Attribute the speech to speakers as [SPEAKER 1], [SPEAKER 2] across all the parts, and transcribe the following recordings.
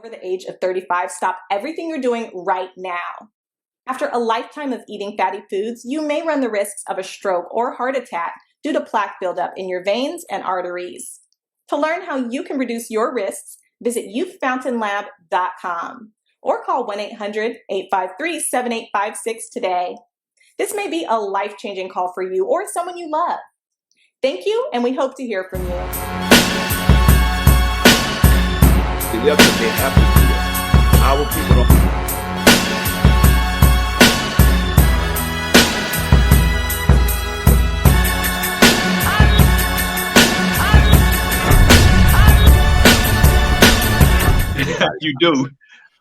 [SPEAKER 1] Over the age of 35, stop everything you're doing right now. After a lifetime of eating fatty foods, you may run the risks of a stroke or heart attack due to plaque buildup in your veins and arteries. To learn how you can reduce your risks, visit youthfountainlab.com or call 1-800-853-7856 today. This may be a life-changing call for you or someone you love. Thank you, and we hope to hear from you.
[SPEAKER 2] They have to do that. Our people don't. You do.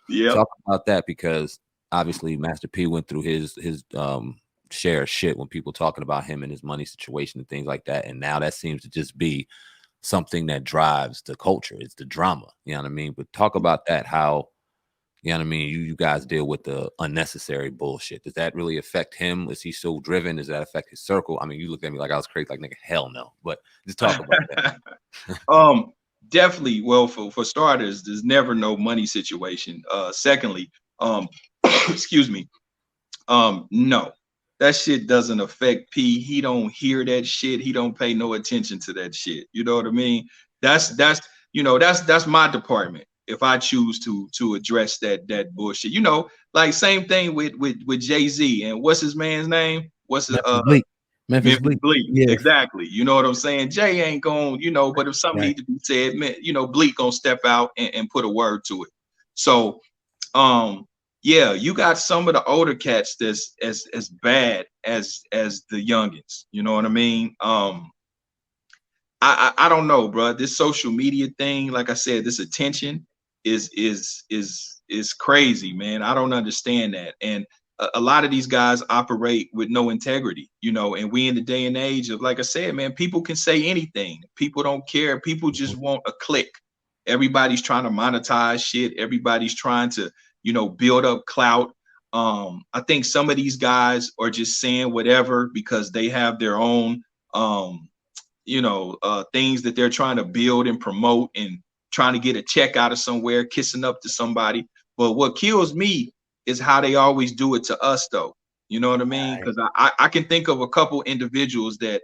[SPEAKER 2] Yeah.
[SPEAKER 3] Talk about that, because obviously Master P went through his share of shit when people talking about him and his money situation and things like that. And now that seems to just be something that drives the culture. It's the drama. You know what I mean? But talk about that, how, you know what I mean, you guys deal with the unnecessary bullshit. Does that really affect him? Is he so driven? Does that affect his circle? I mean, you looked at me like I was crazy, like, nigga, hell no. But just talk about that.
[SPEAKER 2] Definitely. Well, for starters, there's never no money situation. Secondly, excuse me. No, that shit doesn't affect P. He don't hear that shit. He don't pay no attention to that shit. You know what I mean? That's my department. If I choose to address that bullshit, like same thing with Jay-Z and what's his man's name? What's his Memphis Bleak. Yeah. Exactly. You know what I'm saying? Jay ain't going, but if something needs to be said, man, Bleak gonna step out and put a word to it. So yeah, you got some of the older cats that's as bad as the youngins. You know what I mean? I don't know, bro. This social media thing, like I said, this attention is crazy, man. I don't understand that. And a lot of these guys operate with no integrity, and we in the day and age of, like I said, man, people can say anything. People don't care. People just want a click. Everybody's trying to monetize shit. Everybody's trying to, build up clout. I think some of these guys are just saying whatever because they have their own, things that they're trying to build and promote and trying to get a check out of somewhere, kissing up to somebody. But what kills me is how they always do it to us, though. You know what I mean? Because I can think of a couple individuals that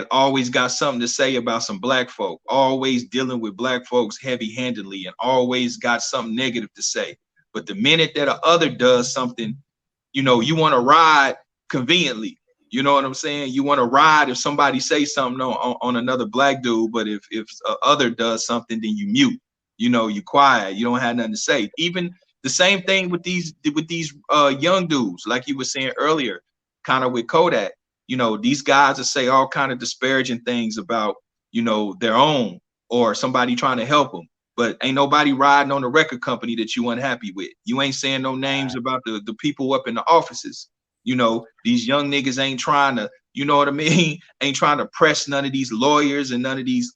[SPEAKER 2] always got something to say about some black folk, always dealing with black folks heavy-handedly, and always got something negative to say. But the minute that a other does something, you want to ride conveniently. You know what I'm saying? You want to ride if somebody says something on another black dude, but if a other does something, then you mute. You quiet. You don't have nothing to say. Even the same thing with these young dudes, like you were saying earlier, kind of with Kodak. These guys will say all kind of disparaging things about, their own or somebody trying to help them. But ain't nobody riding on the record company that you unhappy with. You ain't saying no names about the people up in the offices. These young niggas ain't trying to, you know what I mean? Ain't trying to press none of these lawyers and none of these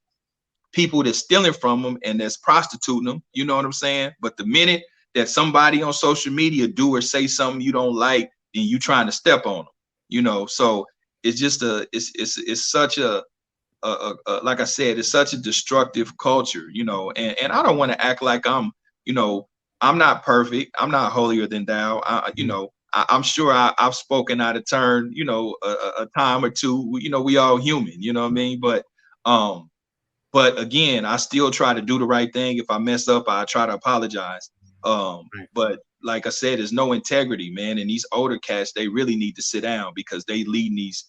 [SPEAKER 2] people that's stealing from them and that's prostituting them. You know what I'm saying? But the minute that somebody on social media do or say something you don't like, then you trying to step on them. So it's just it's such a like I said, it's such a destructive culture, and I don't want to act like I'm not perfect. I'm not holier than thou. I'm sure I've spoken out of turn, a time or two. We all human, you know what I mean? But again, I still try to do the right thing. If I mess up, I try to apologize. But like I said, there's no integrity, man. And these older cats, they really need to sit down because they leading these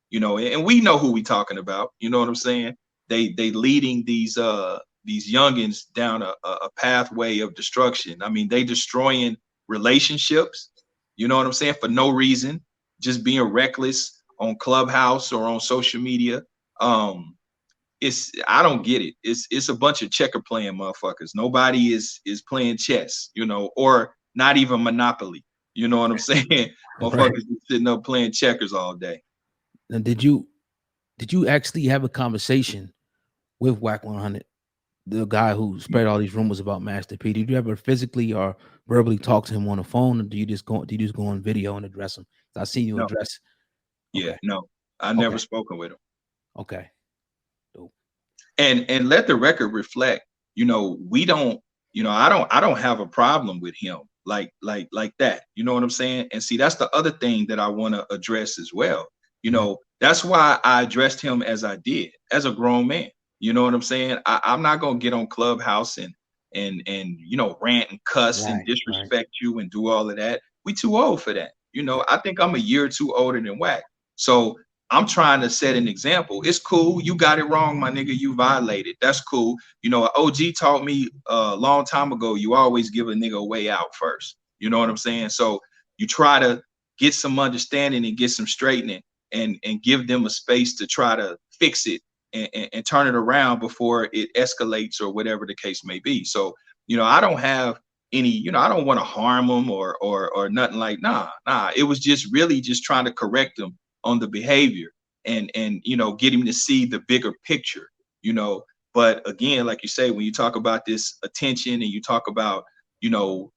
[SPEAKER 2] and we know who we talking about. You know what I'm saying? They leading these youngins down a pathway of destruction. I mean, they destroying relationships, you know what I'm saying, for no reason, just being reckless on Clubhouse or on social media. I don't get it. It's a bunch of checker playing motherfuckers. Nobody is playing chess, or not even Monopoly. You know what I'm saying? Motherfuckers sitting up playing checkers all day.
[SPEAKER 4] Now, did you actually have a conversation with Wack 100, the guy who spread all these rumors about Master P? Did you ever physically or verbally talk to him on the phone, or do you just go on video and address him? I seen you address.
[SPEAKER 2] Yeah, no, I never spoken with him.
[SPEAKER 4] Okay.
[SPEAKER 2] And let the record reflect, we don't, You know, I don't have a problem with him like that. You know what I'm saying? And see, that's the other thing that I want to address as well. You know, that's why I addressed him as I did, as a grown man. You know what I'm saying? I'm not gonna get on Clubhouse and you know, rant and cuss and
[SPEAKER 4] Right, right.
[SPEAKER 2] disrespect you and do all of that. We too old for that. You know, I think I'm a year or two older than Wack. So I'm trying to set an example. It's cool. You got it wrong, my nigga. You violated. That's cool. You know, OG taught me a long time ago, you always give a nigga a way out first. You know what I'm saying? So you try to get some understanding and get some straightening and give them a space to try to fix it and turn it around before it escalates or whatever the case may be. So, you know, I don't have any, you know, I don't want to harm them or nothing like, nah. It was just really just trying to correct them on the behavior and you know, get him to see the bigger picture, you know. But again, like you say, when you talk about this attention and you talk about, you know,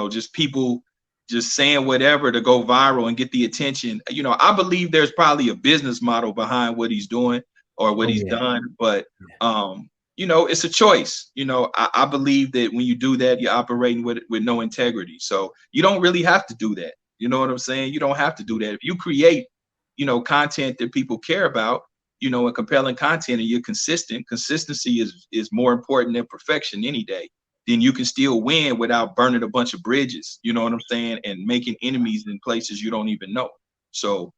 [SPEAKER 2] just people just saying whatever to go viral and get the attention, you know, I believe there's probably a business model behind what he's doing or what he's done. But you know, it's a choice. You know, I believe that when you do that, you're operating with no integrity. So you don't really have to do that. You know what I'm saying? You don't have to do that. If you create, you know, content that people care about, you know, and compelling content, and you're consistent, consistency is more important than perfection any day. Then you can still win without burning a bunch of bridges. You know what I'm saying? And making enemies in places you don't even know. So,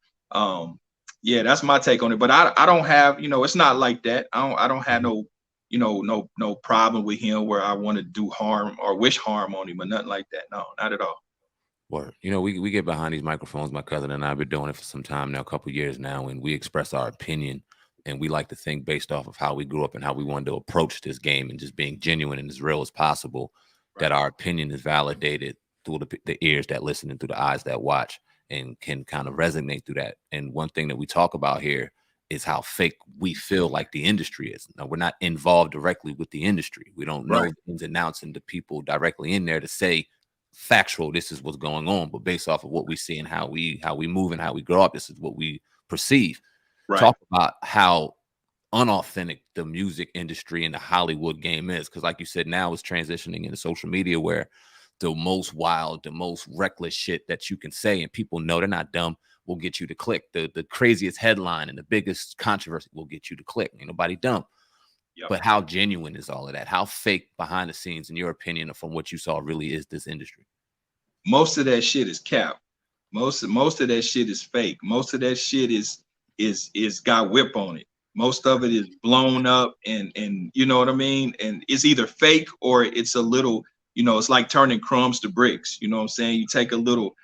[SPEAKER 2] yeah, that's my take on it. But I don't have, you know, it's not like that. I don't have no, you know, no problem with him where I want to do harm or wish harm on him or nothing like that. No, not at all.
[SPEAKER 3] Word. You know, we get behind these microphones. My cousin and I have been doing it for some time now, a couple of years now, and we express our opinion. And we like to think based off of how we grew up and how we wanted to approach this game and just being genuine and as real as possible, that our opinion is validated through the ears that listen and through the eyes that watch and can kind of resonate through that. And one thing that we talk about here is how fake we feel like the industry is. Now, we're not involved directly with the industry. We don't know the ins and outs and the people directly in there to say factual, this is what's going on. But based off of what we see and how we move and how we grow up, this is what we perceive. Talk about how unauthentic the music industry and the Hollywood game is. Because like you said, now it's transitioning into social media where the most wild, the most reckless shit that you can say, and people know they're not dumb, will get you to click. The craziest headline and the biggest controversy will get you to click. Ain't nobody dumb. But how genuine is all of that? How fake behind the scenes, in your opinion, or from what you saw, really is this industry?
[SPEAKER 2] Most of that shit is cap. Most of that shit is fake. Most of that shit is got whip on it. Most of it is blown up and you know what I mean? And it's either fake or it's a little, you know, it's like turning crumbs to bricks. You know what I'm saying? You take a little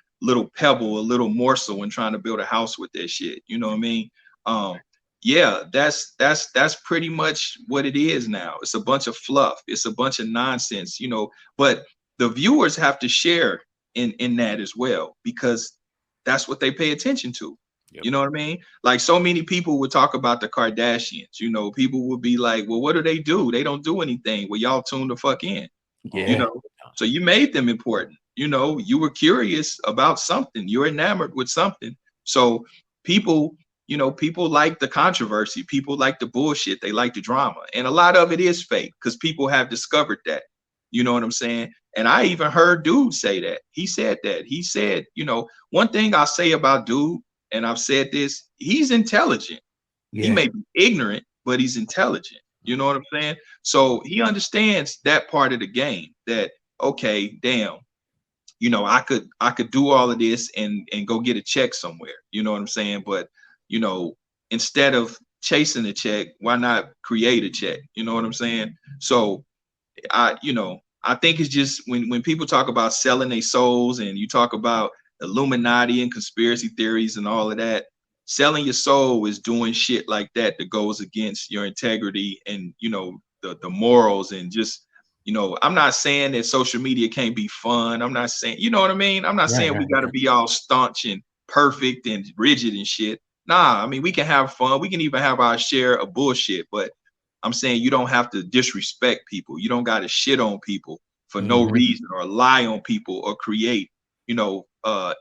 [SPEAKER 2] pebble, a little morsel and trying to build a house with that shit. You know what I mean? Yeah, that's pretty much what it is now. It's a bunch of fluff. It's a bunch of nonsense, you know, but the viewers have to share in that as well, because that's what they pay attention to. You know what I mean? Like, so many people would talk about the Kardashians, you know, people would be like, well, what do? They don't do anything. Well, y'all tune the fuck in, you know? So you made them important. You know, you were curious about something. You're enamored with something. So people, you know, people like the controversy. People like the bullshit. They like the drama. And a lot of it is fake because people have discovered that. You know what I'm saying? And I even heard Dude say that. He said that. He said, you know, one thing I'll say about Dude, and I've said this, he's intelligent. He may be ignorant, but he's intelligent. You know what I'm saying? So he understands that part of the game, that, okay, damn, you know, I could do all of this and go get a check somewhere. You know what I'm saying? But, you know, instead of chasing a check, why not create a check? You know what I'm saying? So you know, I think it's just when people talk about selling their souls and you talk about Illuminati and conspiracy theories and all of that, selling your soul is doing shit like that goes against your integrity and, you know, the morals. And just, you know, I'm not saying that social media can't be fun. I'm not saying, you know what I mean? I'm not saying we got to be all staunch and perfect and rigid and shit. Nah, I mean, we can have fun. We can even have our share of bullshit, but I'm saying you don't have to disrespect people. You don't got to shit on people for no reason, or lie on people, or create, you know,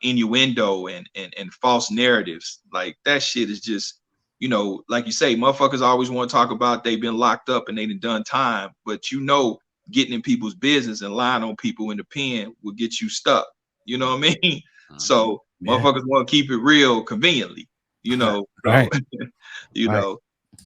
[SPEAKER 2] innuendo and false narratives. Like, that shit is just, you know, like you say, motherfuckers always want to talk about they've been locked up and they done time, but you know getting in people's business and lying on people in the pen will get you stuck. You know what I mean? So motherfuckers want to keep it real conveniently, you know.
[SPEAKER 4] Right.
[SPEAKER 2] You know,